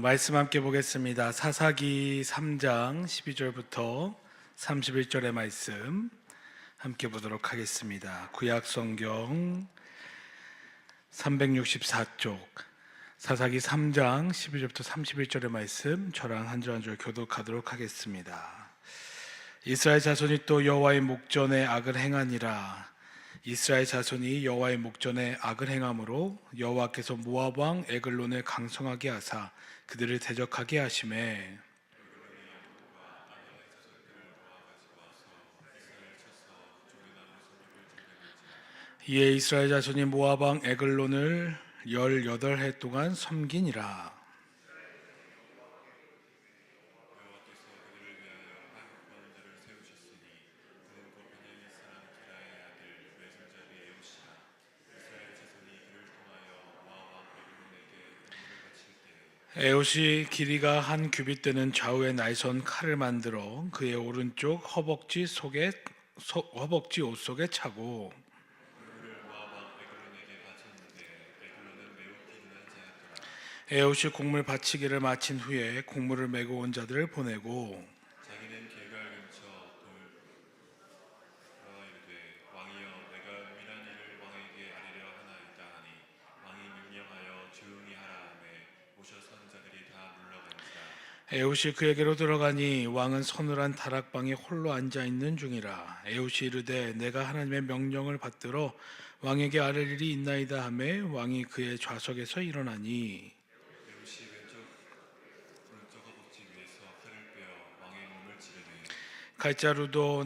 말씀 함께 보겠습니다. 사사기 3장 12절부터 31절의 말씀 함께 보도록 하겠습니다. 구약 성경 364쪽 사사기 3장 12절부터 31절의 말씀 저랑 한 절 한 절 교독하도록 하겠습니다. 이스라엘 자손이 또 여호와의 목전에 악을 행하니라. 이스라엘 자손이 여호와의 목전에 악을 행함으로 여호와께서 모압 왕 에글론을 강성하게 하사 그들을 대적하게 하시매 이에 이스라엘 자손이 모압 왕 에글론을 18해 동안 섬기니라. 에옷이 길이가 한 규빗 되는 좌우에 날선 칼을 만들어 그의 오른쪽 허벅지 옷 속에 차고 에옷이 곡물 바치기를 마친 후에 곡물을 메고 온 자들을 보내고 자기는 길갈 근처 돌아와 이르되 왕이여 내가 은밀한 일을 왕에게 아뢰려 하나이다 하니 왕이 명령하여 조용히 하라 하매 오셔 선 자들이 다 물러간지라. 에옷이 그에게로 들어가니 왕은 서늘한 다락방에 홀로 앉아 있는 중이라. 에옷이 이르되 내가 하나님의 명령을 받들어 왕에게 아뢰 일이 있나이다 하매 왕이 그의 좌석에서 일어나니 에봇이 오른쪽 허벅지 위에서 칼을 빼어 왕의 몸을 찌르되 칼자루도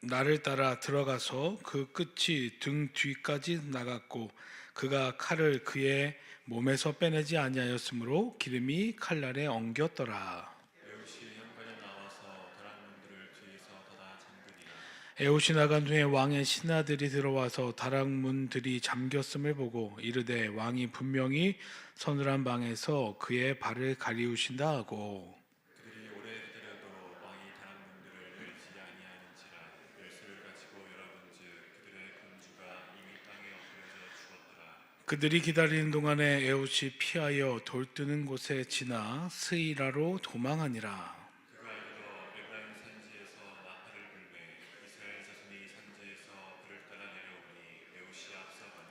나를 따라 들어가서 그 끝이 등 뒤까지 나갔고 그가 칼을 그의 몸에서 빼내지 아니하였으므로 기름이 칼날에 엉겼더라. 에봇이 현관에 나와서 다락문들을 뒤에서 닫아 잠그니라. 에옷이 나간 후에 왕의 신하들이 들어와서 다락문들이 잠겼음을 보고 이르되 왕이 분명히 서늘한 방에서 그의 발을 가리우신다 하고 그들이 오래 기다려도 왕이 다락문들을 열지 아니하는지라. 열쇠를 가지고 열어본즉 그들의 군주가 이미 땅에 엎드려져 죽었더라. 그들이 기다리는 동안에 에옷이 피하여 돌뜨는 곳에 지나 스이라로 도망하니라. 그가 이르러 에브라임 산지에서 나팔을 불매 이스라엘 자손이 산지에서 그를 따라 내려오니 에봇이 앞서가며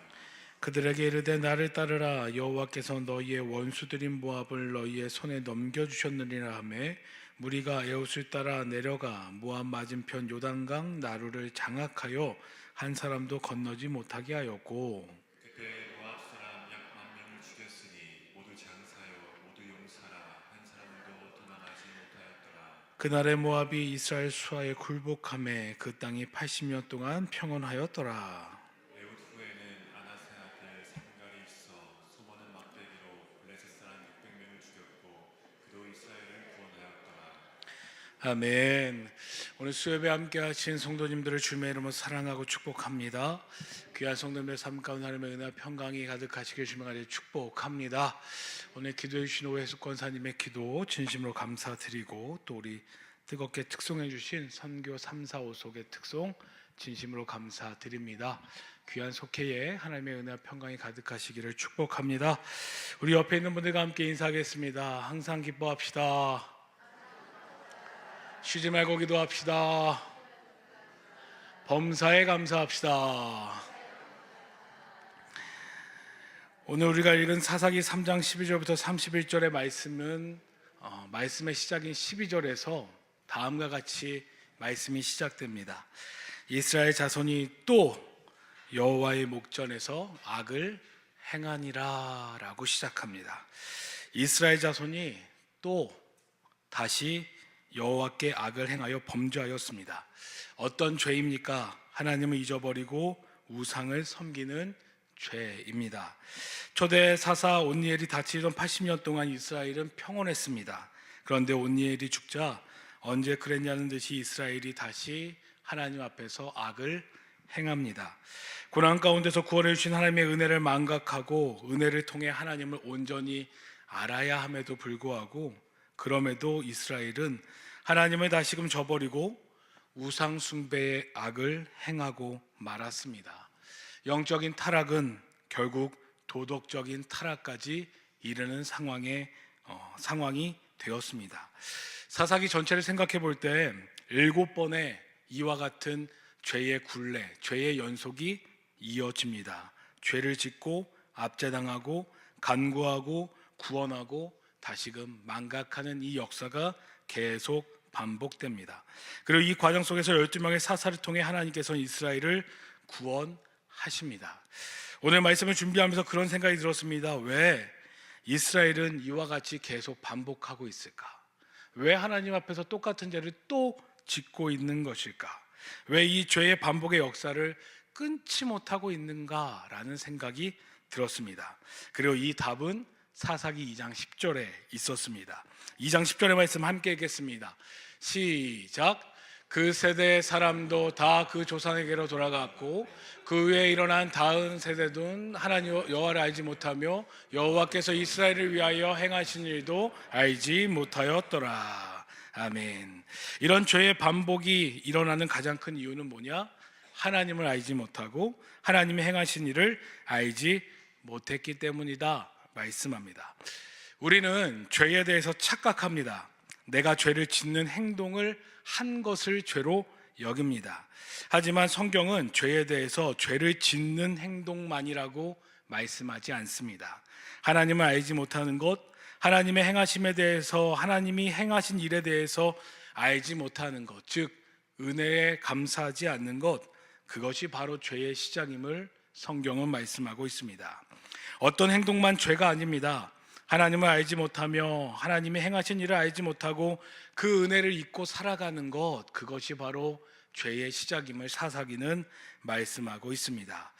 그들에게 이르되 나를 따르라. 여호와께서 너희의 원수들인 모압을 너희의 손에 넘겨주셨느니라 하매 무리가 에옷을 따라 내려가 모압 맞은편 요단강 나루를 장악하여 한 사람도 건너지 못하게 하였고 그때 모압 사람 약 10,000명을 죽였으니 모두 장사요 모두 용사라 한 사람도 도망하지 못하였더라. 그날에 모압이 이스라엘 수하에 굴복하매 그 땅이 80년 동안 평온하였더라. 에봇 후에는 아나세 아들 삼갈이 있어 소모는 막대기로 블레셋 사람 600명을 죽였고 그도 이스라엘을 구원하였더라. 아멘. 오늘 수요일에 함께 하신 성도님들을 주님의 이름으로 사랑하고 축복합니다. 귀한 성도님의 삶 가운데 하나님의 은혜와 평강이 가득하시길 주님의 간절히 축복합니다. 오늘 기도해 주신 오해숙 권사님의 기도 진심으로 감사드리고 또 우리 뜨겁게 특송해 주신 선교 3, 4, 5속의 특송 진심으로 감사드립니다. 귀한 속회에 하나님의 은혜와 평강이 가득하시기를 축복합니다. 우리 옆에 있는 분들과 함께 인사하겠습니다. 항상 기뻐합시다. 쉬지 말고 기도합시다. 범사에 감사합시다. 오늘 우리가 읽은 사사기 3장 12절부터 31절의 말씀은 말씀의 시작인 12절에서 다음과 같이 말씀이 시작됩니다. 이스라엘 자손이 또 여호와의 목전에서 악을 행하니라 라고 시작합니다. 이스라엘 자손이 또 다시 여호와께 악을 행하여 범죄하였습니다. 어떤 죄입니까? 하나님을 잊어버리고 우상을 섬기는 죄입니다. 초대 사사 온니엘이 다치던 80년 동안 이스라엘은 평온했습니다. 그런데 온니엘이 죽자 언제 그랬냐는 듯이 이스라엘이 다시 하나님 앞에서 악을 행합니다. 고난 가운데서 구원해 주신 하나님의 은혜를 망각하고 은혜를 통해 하나님을 온전히 알아야 함에도 불구하고 그럼에도 이스라엘은 하나님을 다시금 저버리고 우상 숭배의 악을 행하고 말았습니다. 영적인 타락은 결국 도덕적인 타락까지 이르는 상황에 상황이 되었습니다. 사사기 전체를 생각해 볼 때 7번의 이와 같은 죄의 굴레, 죄의 연속이 이어집니다. 죄를 짓고 압제당하고 간구하고 구원하고 다시금 망각하는 이 역사가 계속 반복됩니다. 그리고 이 과정 속에서 12명의 사사를 통해 하나님께서는 이스라엘을 구원하십니다. 오늘 말씀을 준비하면서 그런 생각이 들었습니다. 왜 이스라엘은 이와 같이 계속 반복하고 있을까? 왜 하나님 앞에서 똑같은 죄를 또 짓고 있는 것일까? 왜 이 죄의 반복의 역사를 끊지 못하고 있는가라는 생각이 들었습니다. 그리고 이 답은 사사기 2장 10절에 있었습니다. 2장 10절의 말씀 함께 읽겠습니다. 시작. 그 세대의 사람도 다 그 조상에게로 돌아갔고 그 후에 일어난 다음 세대는 하나님 여호와를 알지 못하며 여호와께서 이스라엘을 위하여 행하신 일도 알지 못하였더라. 아멘. 이런 죄의 반복이 일어나는 가장 큰 이유는 뭐냐? 하나님을 알지 못하고 하나님의 행하신 일을 알지 못했기 때문이다 말씀합니다. 우리는 죄에 대해서 착각합니다. 내가 죄를 짓는 행동을 한 것을 죄로 여깁니다. 하지만 성경은 죄에 대해서 죄를 짓는 행동만이라고 말씀하지 않습니다. 하나님을 알지 못하는 것, 하나님의 행하심에 대해서, 하나님이 행하신 일에 대해서 알지 못하는 것, 즉 은혜에 감사하지 않는 것, 그것이 바로 죄의 시작임을 성경은 말씀하고 있습니다. 어떤 행동만 죄가 아닙니다. 하나님을 알지 못하며 하나님이 행하신 일을 알지 못하고 그 은혜를 잊고 살아가는 것, 그것이 바로 죄의 시작임을 사사기는 말씀하고 있습니다.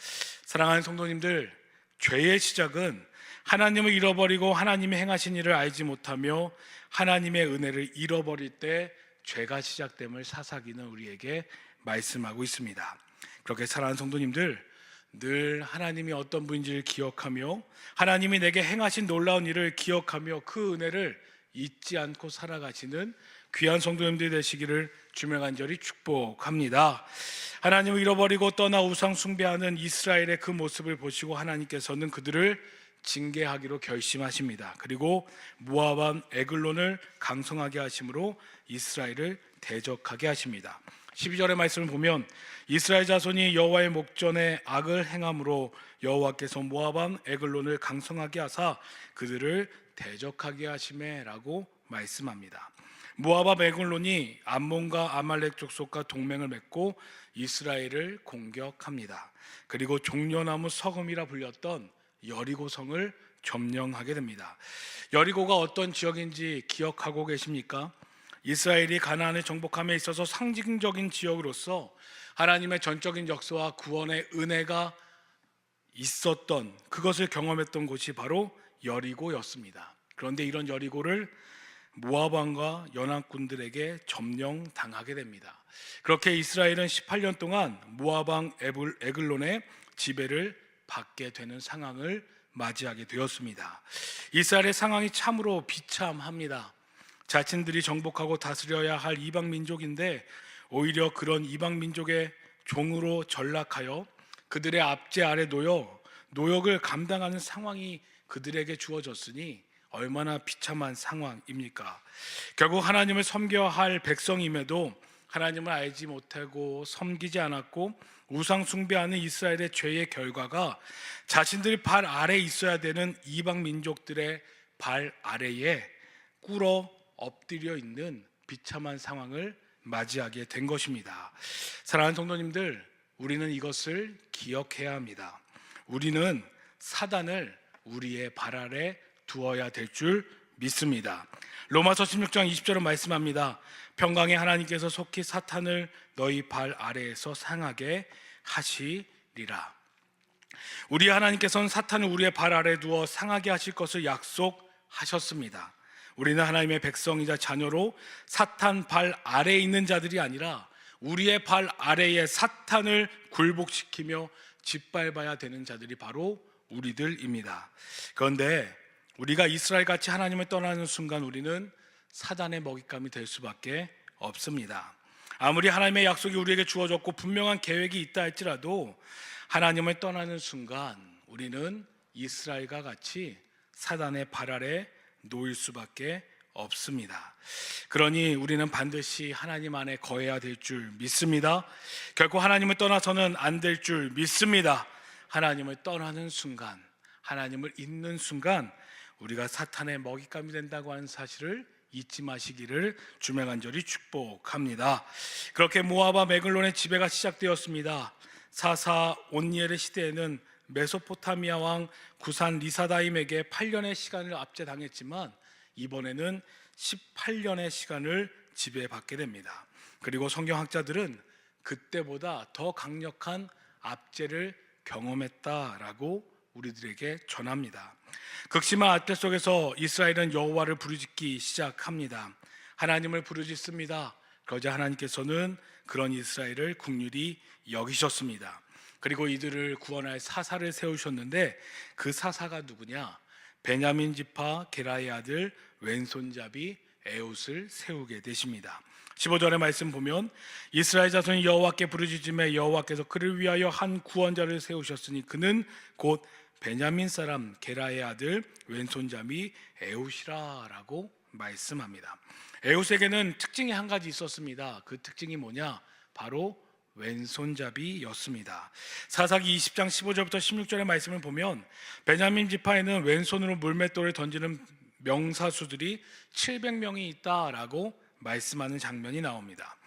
사랑하는 성도님들, 죄의 시작은 하나님을 잃어버리고 하나님이 행하신 일을 알지 못하며 하나님의 은혜를 잃어버릴 때 죄가 시작됨을 사사기는 우리에게 말씀하고 있습니다. 그렇게 사랑하는 성도님들, 늘 하나님이 어떤 분인지를 기억하며 하나님이 내게 행하신 놀라운 일을 기억하며 그 은혜를 잊지 않고 살아가시는 귀한 성도님들이 되시기를 주며 간절히 축복합니다. 하나님을 잃어버리고 떠나 우상 숭배하는 이스라엘의 그 모습을 보시고 하나님께서는 그들을 징계하기로 결심하십니다. 그리고 모압 왕 에글론을 강성하게 하심으로 이스라엘을 대적하게 하십니다. 12절의 말씀을 보면 이스라엘 자손이 여호와의 목전에 악을 행함으로 여호와께서 모압 왕 에글론을 강성하게 하사 그들을 대적하게 하시매라고 말씀합니다. 모압 왕 에글론이 암몬과 아말렉 족속과 동맹을 맺고 이스라엘을 공격합니다. 그리고 종려나무 서금이라 불렸던 여리고성을 점령하게 됩니다. 여리고가 어떤 지역인지 기억하고 계십니까? 이스라엘이 가나안을 정복함에 있어서 상징적인 지역으로서 하나님의 전적인 역사와 구원의 은혜가 있었던, 그것을 경험했던 곳이 바로 여리고였습니다. 그런데 이런 여리고를 모압 왕과 연합군들에게 점령당하게 됩니다. 그렇게 이스라엘은 18년 동안 모압 왕 에글론의 지배를 받게 되는 상황을 맞이하게 되었습니다. 이스라엘의 상황이 참으로 비참합니다. 자신들이 정복하고 다스려야 할 이방 민족인데 오히려 그런 이방 민족의 종으로 전락하여 그들의 압제 아래 놓여 노역을 감당하는 상황이 그들에게 주어졌으니 얼마나 비참한 상황입니까? 결국 하나님을 섬겨야 할 백성임에도 하나님을 알지 못하고 섬기지 않았고 우상 숭배하는 이스라엘의 죄의 결과가 자신들 발 아래에 있어야 되는 이방 민족들의 발 아래에 꿇어 엎드려 있는 비참한 상황을 맞이하게 된 것입니다. 사랑하는 성도님들, 우리는 이것을 기억해야 합니다. 우리는 사단을 우리의 발 아래 두어야 될 줄 믿습니다. 로마서 16장 20절은 말씀합니다. 평강의 하나님께서 속히 사탄을 너희 발 아래에서 상하게 하시리라. 우리 하나님께서는 사탄을 우리의 발 아래에 두어 상하게 하실 것을 약속하셨습니다. 우리는 하나님의 백성이자 자녀로 사탄 발 아래에 있는 자들이 아니라 우리의 발 아래에 사탄을 굴복시키며 짓밟아야 되는 자들이 바로 우리들입니다. 그런데 우리가 이스라엘같이 하나님을 떠나는 순간 우리는 사단의 먹잇감이 될 수밖에 없습니다. 아무리 하나님의 약속이 우리에게 주어졌고 분명한 계획이 있다 할지라도 하나님을 떠나는 순간 우리는 이스라엘과 같이 사단의 발 아래 놓일 수밖에 없습니다. 그러니 우리는 반드시 하나님 안에 거해야 될 줄 믿습니다. 결코 하나님을 떠나서는 안 될 줄 믿습니다. 하나님을 떠나는 순간, 하나님을 잊는 순간 우리가 사탄의 먹잇감이 된다고 하는 사실을 잊지 마시기를 주며 간절히 축복합니다. 그렇게 모압과 메글론의 지배가 시작되었습니다. 사사 온니엘의 시대에는 메소포타미아 왕 구산 리사다임에게 8년의 시간을 압제당했지만 이번에는 18년의 시간을 지배받게 됩니다. 그리고 성경학자들은 그때보다 더 강력한 압제를 경험했다라고 우리들에게 전합니다. 극심한 압제 속에서 이스라엘은 여호와를 부르짖기 시작합니다. 하나님을 부르짖습니다. 그러자 하나님께서는 그런 이스라엘을 긍휼히 여기셨습니다. 그리고 이들을 구원할 사사를 세우셨는데 그 사사가 누구냐? 베냐민 지파 게라의 아들 왼손잡이 에웃을 세우게 되십니다. 15절의 말씀 보면 이스라엘 자손이 여호와께 부르짖음에 여호와께서 그를 위하여 한 구원자를 세우셨으니 그는 곧 베냐민 사람 게라의 아들 왼손잡이 에웃이라라고 말씀합니다. 에웃에게는 특징이 한 가지 있었습니다. 그 특징이 뭐냐? 바로 왼손잡이였습니다. 사사기 20장 15절부터 16절의 말씀을 보면 베냐민 지파에는 왼손으로 물맷돌을 던지는 명사수들이 700명이 있다라고 말씀하는 장면이 나옵니다.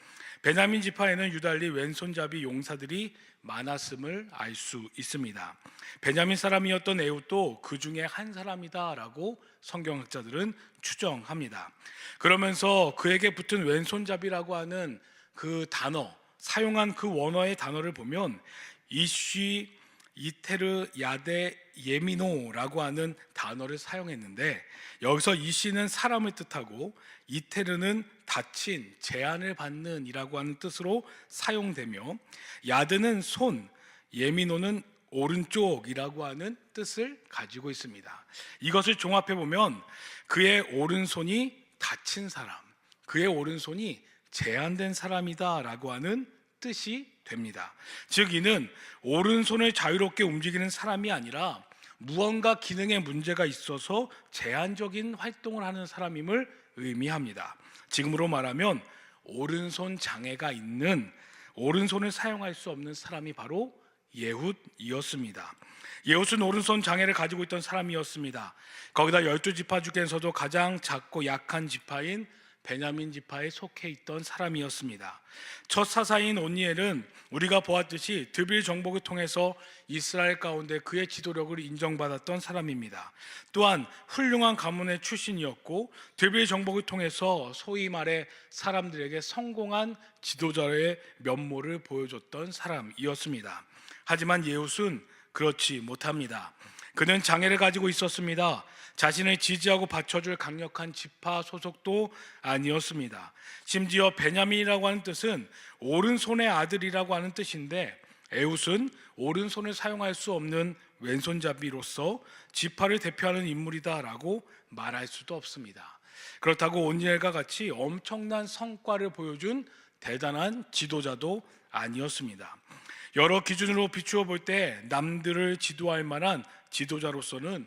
베냐민 지파에는 유달리 왼손잡이 용사들이 많았음을 알 수 있습니다. 베냐민 사람이었던 에웃도 그 중에 한 사람이다라고 성경학자들은 추정합니다. 그러면서 그에게 붙은 왼손잡이라고 하는 그 단어, 사용한 그 원어의 단어를 보면 이쉬 이테르 야데 예미노라고 하는 단어를 사용했는데 여기서 이쉬는 사람을 뜻하고 이테르는 다친, 제한을 받는 이라고 하는 뜻으로 사용되며 야드는 손, 예미노는 오른쪽이라고 하는 뜻을 가지고 있습니다. 이것을 종합해 보면 그의 오른손이 다친 사람, 그의 오른손이 제한된 사람이다 라고 하는 뜻이 됩니다. 즉 이는 오른손을 자유롭게 움직이는 사람이 아니라 무언가 기능에 문제가 있어서 제한적인 활동을 하는 사람임을 의미합니다. 지금으로 말하면 오른손 장애가 있는, 오른손을 사용할 수 없는 사람이 바로 예훗이었습니다. 예훗은 오른손 장애를 가지고 있던 사람이었습니다. 거기다 12지파 중에서도 가장 작고 약한 지파인 베냐민 지파에 속해 있던 사람이었습니다. 첫 사사인 온니엘은 우리가 보았듯이 드빌 정복을 통해서 이스라엘 가운데 그의 지도력을 인정받았던 사람입니다. 또한 훌륭한 가문의 출신이었고 드빌 정복을 통해서 소위 말해 사람들에게 성공한 지도자의 면모를 보여줬던 사람이었습니다. 하지만 예훗은 그렇지 못합니다. 그는 장애를 가지고 있었습니다. 자신을 지지하고 받쳐줄 강력한 지파 소속도 아니었습니다. 심지어 베냐민이라고 하는 뜻은 오른손의 아들이라고 하는 뜻인데 에훗은 오른손을 사용할 수 없는 왼손잡이로서 지파를 대표하는 인물이다라고 말할 수도 없습니다. 그렇다고 온니엘과 같이 엄청난 성과를 보여준 대단한 지도자도 아니었습니다. 여러 기준으로 비추어 볼 때 남들을 지도할 만한 지도자로서는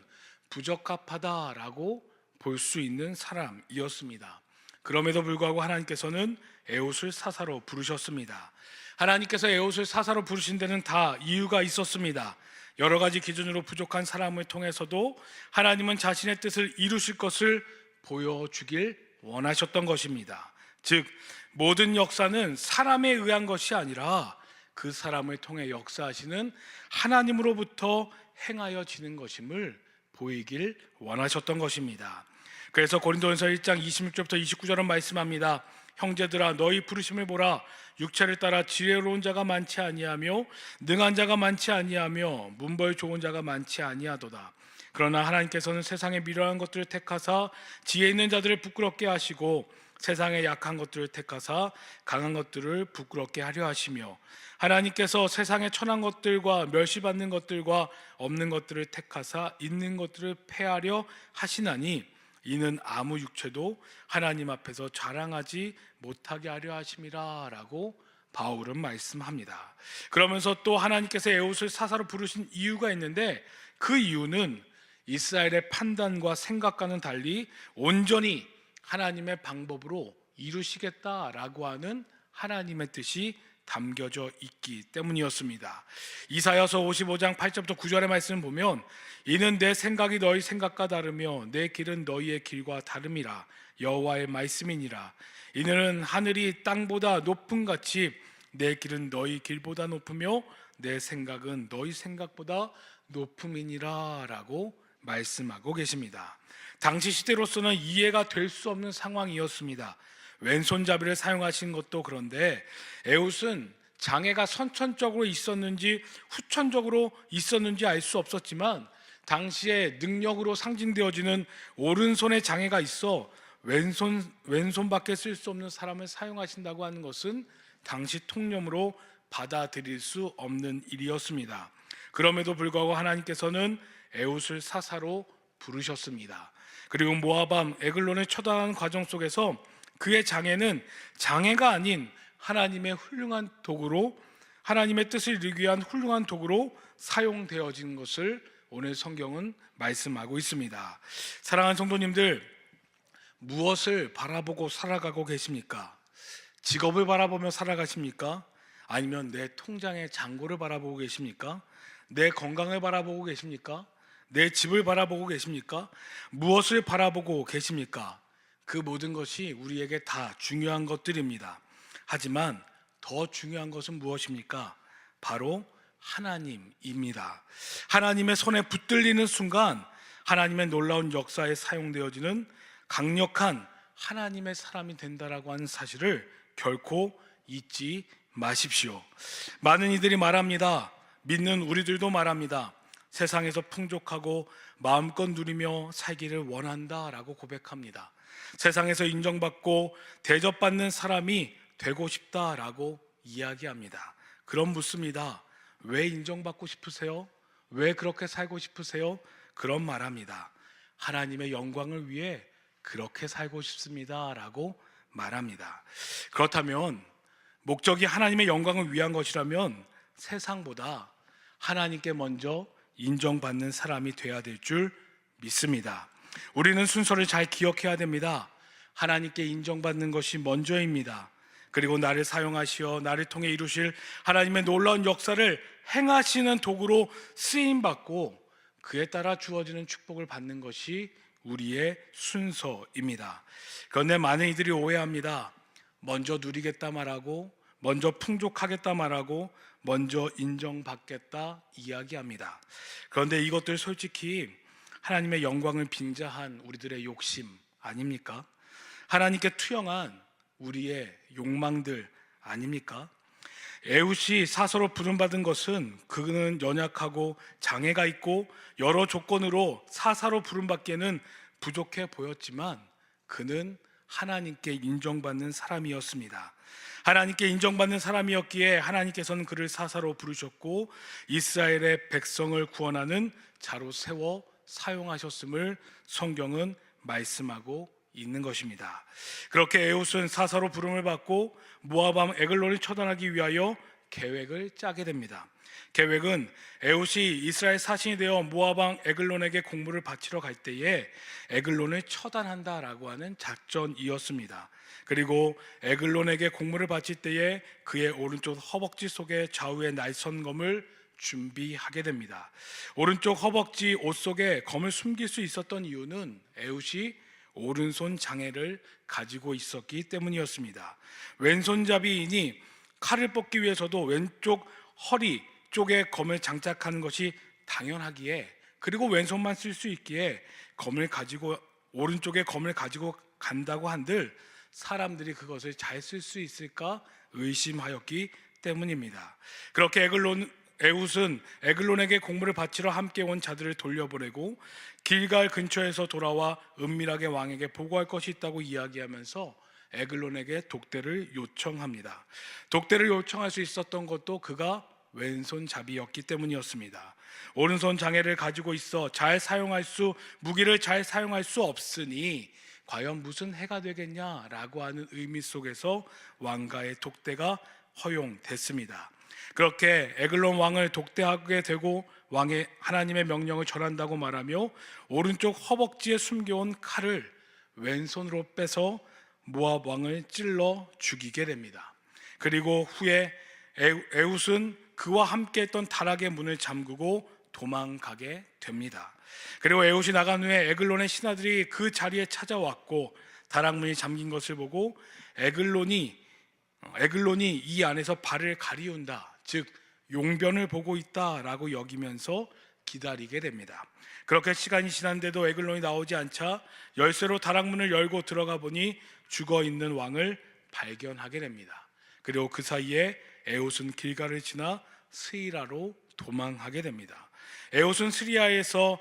부적합하다라고 볼 수 있는 사람이었습니다. 그럼에도 불구하고 하나님께서는 에훗을 사사로 부르셨습니다. 하나님께서 에훗을 사사로 부르신 데는 다 이유가 있었습니다. 여러 가지 기준으로 부족한 사람을 통해서도 하나님은 자신의 뜻을 이루실 것을 보여주길 원하셨던 것입니다. 즉 모든 역사는 사람에 의한 것이 아니라 그 사람을 통해 역사하시는 하나님으로부터 행하여지는 것임을 보이길 원하셨던 것입니다. 그래서 고린도전서 1장 26절부터 29절은 말씀합니다. 형제들아 너희 부르심을 보라. 육체를 따라 지혜로운 자가 많지 아니하며 능한 자가 많지 아니하며 문벌 좋은 자가 많지 아니하도다. 그러나 하나님께서는 세상에 미련한 것들을 택하사 지혜 있는 자들을 부끄럽게 하시고 세상에 약한 것들을 택하사 강한 것들을 부끄럽게 하려 하시며 하나님께서 세상에 천한 것들과 멸시받는 것들과 없는 것들을 택하사 있는 것들을 폐하려 하시나니 이는 아무 육체도 하나님 앞에서 자랑하지 못하게 하려 하심이라 라고 바울은 말씀합니다. 그러면서 또 하나님께서 에훗을 사사로 부르신 이유가 있는데 그 이유는 이스라엘의 판단과 생각과는 달리 온전히 하나님의 방법으로 이루시겠다라고 하는 하나님의 뜻이 담겨져 있기 때문이었습니다. 이사야서 55장 8절부터 9절의 말씀을 보면 이는 내 생각이 너희 생각과 다르며 내 길은 너희의 길과 다름이라 여호와의 말씀이니라. 이는 하늘이 땅보다 높음 같이 내 길은 너희 길보다 높으며 내 생각은 너희 생각보다 높음이니라 라고 말씀하고 계십니다. 당시 시대로서는 이해가 될 수 없는 상황이었습니다. 왼손잡이를 사용하신 것도 그런데 에훗은 장애가 선천적으로 있었는지 후천적으로 있었는지 알 수 없었지만 당시에 능력으로 상징되어지는 오른손에 장애가 있어 왼손밖에 쓸 수 없는 사람을 사용하신다고 하는 것은 당시 통념으로 받아들일 수 없는 일이었습니다. 그럼에도 불구하고 하나님께서는 에훗을 사사로 부르셨습니다. 그리고 모압 에글론을 처단하는 과정 속에서 그의 장애는 장애가 아닌 하나님의 훌륭한 도구로, 하나님의 뜻을 이루기 위한 훌륭한 도구로 사용되어진 것을 오늘 성경은 말씀하고 있습니다. 사랑하는 성도님들, 무엇을 바라보고 살아가고 계십니까? 직업을 바라보며 살아가십니까? 아니면 내 통장의 잔고를 바라보고 계십니까? 내 건강을 바라보고 계십니까? 내 집을 바라보고 계십니까? 무엇을 바라보고 계십니까? 그 모든 것이 우리에게 다 중요한 것들입니다. 하지만 더 중요한 것은 무엇입니까? 바로 하나님입니다. 하나님의 손에 붙들리는 순간 하나님의 놀라운 역사에 사용되어지는 강력한 하나님의 사람이 된다라고 하는 사실을 결코 잊지 마십시오. 많은 이들이 말합니다. 믿는 우리들도 말합니다. 세상에서 풍족하고 마음껏 누리며 살기를 원한다라고 고백합니다. 세상에서 인정받고 대접받는 사람이 되고 싶다라고 이야기합니다. 그럼 묻습니다. 왜 인정받고 싶으세요? 왜 그렇게 살고 싶으세요? 그럼 말합니다. 하나님의 영광을 위해 그렇게 살고 싶습니다 라고 말합니다. 그렇다면 목적이 하나님의 영광을 위한 것이라면 세상보다 하나님께 먼저 인정받는 사람이 되어야 될 줄 믿습니다. 우리는 순서를 잘 기억해야 됩니다. 하나님께 인정받는 것이 먼저입니다. 그리고 나를 사용하시어 나를 통해 이루실 하나님의 놀라운 역사를 행하시는 도구로 쓰임받고 그에 따라 주어지는 축복을 받는 것이 우리의 순서입니다. 그런데 많은 이들이 오해합니다. 먼저 누리겠다 말하고, 먼저 풍족하겠다 말하고, 먼저 인정받겠다 이야기합니다. 그런데 이것들 솔직히 하나님의 영광을 빙자한 우리들의 욕심 아닙니까? 하나님께 투영한 우리의 욕망들 아닙니까? 에훗이 사사로 부름받은 것은 그는 연약하고 장애가 있고 여러 조건으로 사사로 부름받기에는 부족해 보였지만 그는 하나님께 인정받는 사람이었습니다. 하나님께 인정받는 사람이었기에 하나님께서는 그를 사사로 부르셨고 이스라엘의 백성을 구원하는 자로 세워 사용하셨음을 성경은 말씀하고 있는 것입니다. 그렇게 에훗은 사사로 부름을 받고 모압 에글론을 처단하기 위하여 계획을 짜게 됩니다. 계획은 에훗이 이스라엘 사신이 되어 모압 에글론에게 공물을 바치러 갈 때에 에글론을 처단한다라고 하는 작전이었습니다. 그리고 에글론에게 공물을 바칠 때에 그의 오른쪽 허벅지 속에 좌우에 날선 검을 준비하게 됩니다. 오른쪽 허벅지 옷 속에 검을 숨길 수 있었던 이유는 에훗이 오른손 장애를 가지고 있었기 때문이었습니다. 왼손잡이이니 칼을 뽑기 위해서도 왼쪽 허리 쪽에 검을 장착하는 것이 당연하기에, 그리고 왼손만 쓸 수 있기에 검을 가지고 오른쪽에 검을 가지고 간다고 한들 사람들이 그것을 잘 쓸 수 있을까 의심하였기 때문입니다. 그렇게 에훗은 에글론에게 공물을 바치러 함께 온 자들을 돌려보내고 길갈 근처에서 돌아와 은밀하게 왕에게 보고할 것이 있다고 이야기하면서 에글론에게 독대를 요청합니다. 독대를 요청할 수 있었던 것도 그가 왼손잡이였기 때문이었습니다. 오른손 장애를 가지고 있어 무기를 잘 사용할 수 없으니 과연 무슨 해가 되겠냐라고 하는 의미 속에서 왕가의 독대가 허용됐습니다. 그렇게 에글론 왕을 독대하게 되고 왕의 하나님의 명령을 전한다고 말하며 오른쪽 허벅지에 숨겨온 칼을 왼손으로 빼서 모압 왕을 찔러 죽이게 됩니다. 그리고 후에 에훗은 그와 함께 했던 다락의 문을 잠그고 도망가게 됩니다. 그리고 에훗이 나간 후에 에글론의 신하들이 그 자리에 찾아왔고 다락문이 잠긴 것을 보고 에글론이 이 안에서 발을 가리운다, 즉 용변을 보고 있다라고 여기면서 기다리게 됩니다. 그렇게 시간이 지났는데도 에글론이 나오지 않자 열쇠로 다락문을 열고 들어가 보니 죽어있는 왕을 발견하게 됩니다. 그리고 그 사이에 에훗은 길가를 지나 스이라로 도망하게 됩니다. 에훗은 스리아에서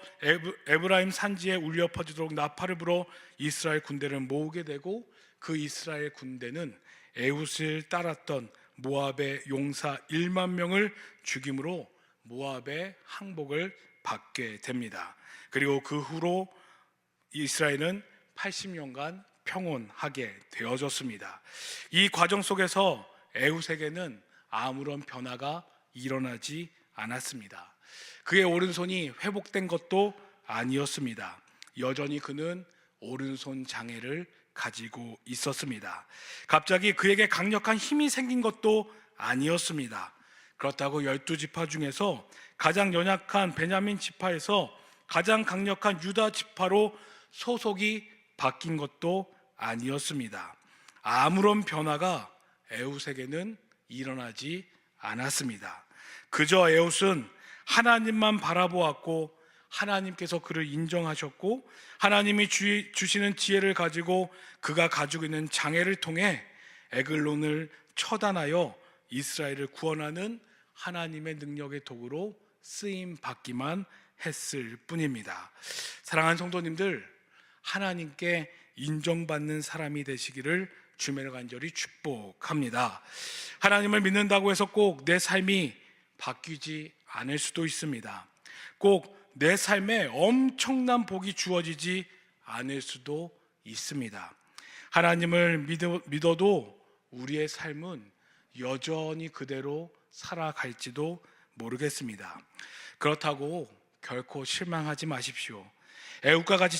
에브라임 산지에 울려 퍼지도록 나팔을 불어 이스라엘 군대를 모으게 되고 그 이스라엘 군대는 에훗을 따랐던 모압의 용사 1만 명을 죽임으로 모압의 항복을 받게 됩니다. 그리고 그 후로 이스라엘은 80년간 평온하게 되어졌습니다. 이 과정 속에서 에훗에게는 아무런 변화가 일어나지 않았습니다. 그의 오른손이 회복된 것도 아니었습니다. 여전히 그는 오른손 장애를 가지고 있었습니다. 갑자기 그에게 강력한 힘이 생긴 것도 아니었습니다. 그렇다고 12지파 중에서 가장 연약한 베냐민 지파에서 가장 강력한 유다 지파로 소속이 바뀐 것도 아니었습니다. 아무런 변화가 에훗에게는 일어나지 않았습니다. 그저 에훗은 하나님만 바라보았고 하나님께서 그를 인정하셨고 하나님이 주시는 지혜를 가지고 그가 가지고 있는 장애를 통해 에글론을 처단하여 이스라엘을 구원하는 하나님의 능력의 도구로 쓰임 받기만 했을 뿐입니다. 사랑하는 성도님들, 하나님께 인정받는 사람이 되시기를 주님의 간절히 축복합니다. 하나님을 믿는다고 해서 꼭 내 삶이 바뀌지 않을 수도 있습니다. 꼭 내 삶에 엄청난 복이 주어지지 않을 수도 있습니다. 하나님을 믿어도 우리의 삶은 여전히 그대로 살아갈지도 모르겠습니다. 그렇다고 결코 실망하지 마십시오. 에훗과 같이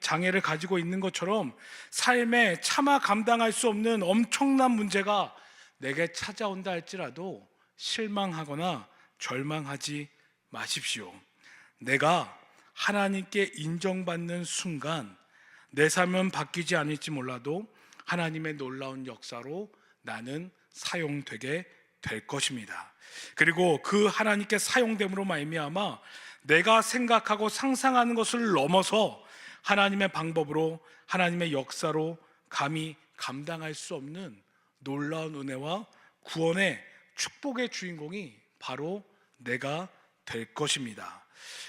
장애를 가지고 있는 것처럼 삶에 차마 감당할 수 없는 엄청난 문제가 내게 찾아온다 할지라도 실망하거나 절망하지 마십시오. 내가 하나님께 인정받는 순간 내 삶은 바뀌지 않을지 몰라도 하나님의 놀라운 역사로 나는 사용되게 될 것입니다. 그리고 그 하나님께 사용됨으로 말미암아 내가 생각하고 상상하는 것을 넘어서 하나님의 방법으로 하나님의 역사로 감히 감당할 수 없는 놀라운 은혜와 구원의 축복의 주인공이 바로 내가 될 것입니다.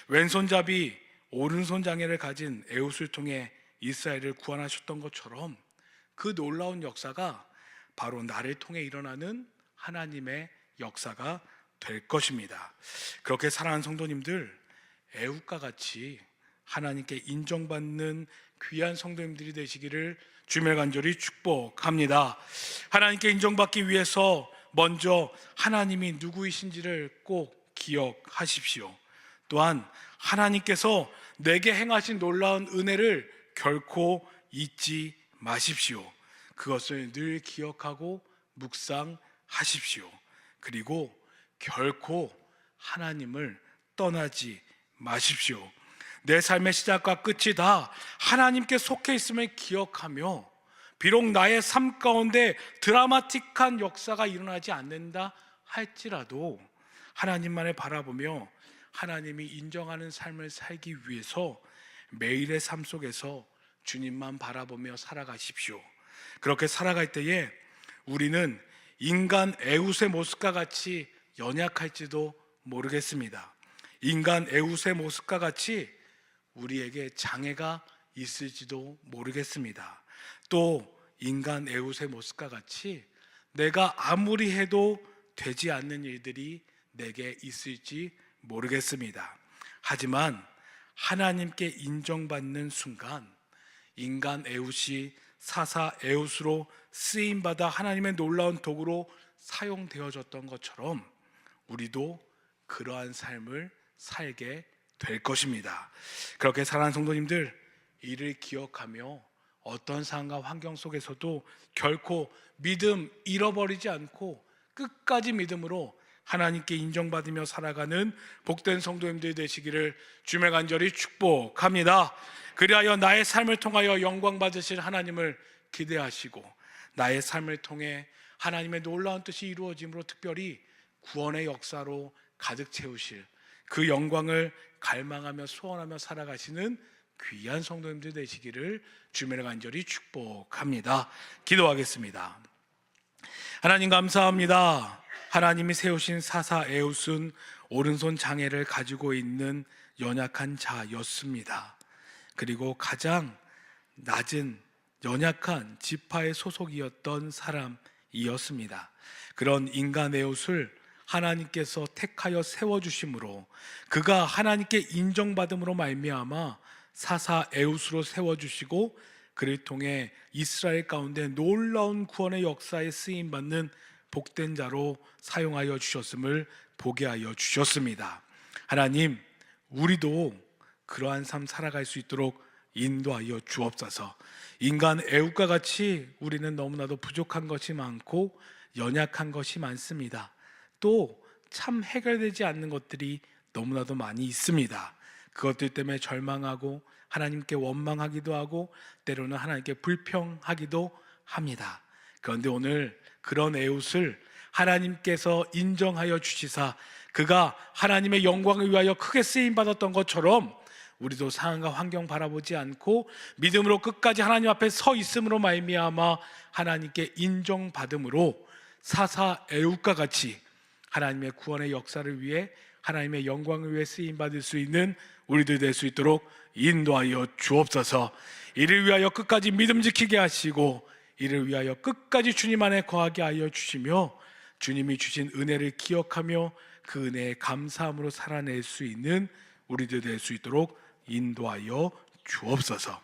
왼손잡이 오른손 장애를 가진 에훗을 통해 이스라엘을 구원하셨던 것처럼 그 놀라운 역사가 바로 나를 통해 일어나는 하나님의 역사가 될 것입니다. 그렇게 사랑하는 성도님들, 에훗과 같이 하나님께 인정받는 귀한 성도님들이 되시기를 주님의 간절히 축복합니다. 하나님께 인정받기 위해서 먼저 하나님이 누구이신지를 꼭 기억하십시오. 또한 하나님께서 내게 행하신 놀라운 은혜를 결코 잊지 마십시오. 그것을 늘 기억하고 묵상하십시오. 그리고 결코 하나님을 떠나지 마십시오. 내 삶의 시작과 끝이 다 하나님께 속해 있음을 기억하며 비록 나의 삶 가운데 드라마틱한 역사가 일어나지 않는다 할지라도 하나님만을 바라보며 하나님이 인정하는 삶을 살기 위해서 매일의 삶 속에서 주님만 바라보며 살아가십시오. 그렇게 살아갈 때에 우리는 인간 에훗의 모습과 같이 연약할지도 모르겠습니다. 인간 에훗의 모습과 같이 우리에게 장애가 있을지도 모르겠습니다. 또 인간 에훗의 모습과 같이 내가 아무리 해도 되지 않는 일들이 내게 있을지 모르겠습니다. 하지만 하나님께 인정받는 순간 인간 에훗이 사사 에훗으로 쓰임받아 하나님의 놀라운 도구로 사용되어졌던 것처럼 우리도 그러한 삶을 살게 될 것입니다. 그렇게 사랑하는 성도님들, 이를 기억하며 어떤 상황과 환경 속에서도 결코 믿음 잃어버리지 않고 끝까지 믿음으로 하나님께 인정받으며 살아가는 복된 성도님들이 되시기를 주님의 간절히 축복합니다. 그리하여 나의 삶을 통하여 영광 받으실 하나님을 기대하시고 나의 삶을 통해 하나님의 놀라운 뜻이 이루어짐으로 특별히 구원의 역사로 가득 채우실 그 영광을 갈망하며 소원하며 살아가시는 귀한 성도님들 되시기를 주님의 간절히 축복합니다. 기도하겠습니다. 하나님 감사합니다. 하나님이 세우신 사사 에웃은 오른손 장애를 가지고 있는 연약한 자였습니다. 그리고 가장 낮은 연약한 지파의 소속이었던 사람이었습니다. 그런 인간 에웃을 하나님께서 택하여 세워주심으로 그가 하나님께 인정받음으로 말미암아 사사 에웃으로 세워주시고 그를 통해 이스라엘 가운데 놀라운 구원의 역사에 쓰임받는 복된 자로 사용하여 주셨음을 보게 하여 주셨습니다. 하나님, 우리도 그러한 삶 살아갈 수 있도록 인도하여 주옵소서. 인간 에웃과 같이 우리는 너무나도 부족한 것이 많고 연약한 것이 많습니다. 또 참 해결되지 않는 것들이 너무나도 많이 있습니다. 그것들 때문에 절망하고 하나님께 원망하기도 하고 때로는 하나님께 불평하기도 합니다. 그런데 오늘 그런 에웃을 하나님께서 인정하여 주시사 그가 하나님의 영광을 위하여 크게 쓰임받았던 것처럼 우리도 상황과 환경 바라보지 않고 믿음으로 끝까지 하나님 앞에 서 있음으로 말미암아 하나님께 인정받음으로 사사 에웃과 같이 하나님의 구원의 역사를 위해 하나님의 영광을 위해 쓰임받을 수 있는 우리들 될 수 있도록 인도하여 주옵소서. 이를 위하여 끝까지 믿음 지키게 하시고 이를 위하여 끝까지 주님 안에 거하게 하여 주시며 주님이 주신 은혜를 기억하며 그 은혜에 감사함으로 살아낼 수 있는 우리들 될 수 있도록 인도하여 주옵소서.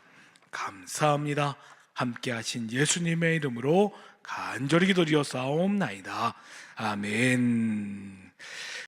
감사합니다. 함께 하신 예수님의 이름으로 간절히 기도드려 싸움나이다. 아멘.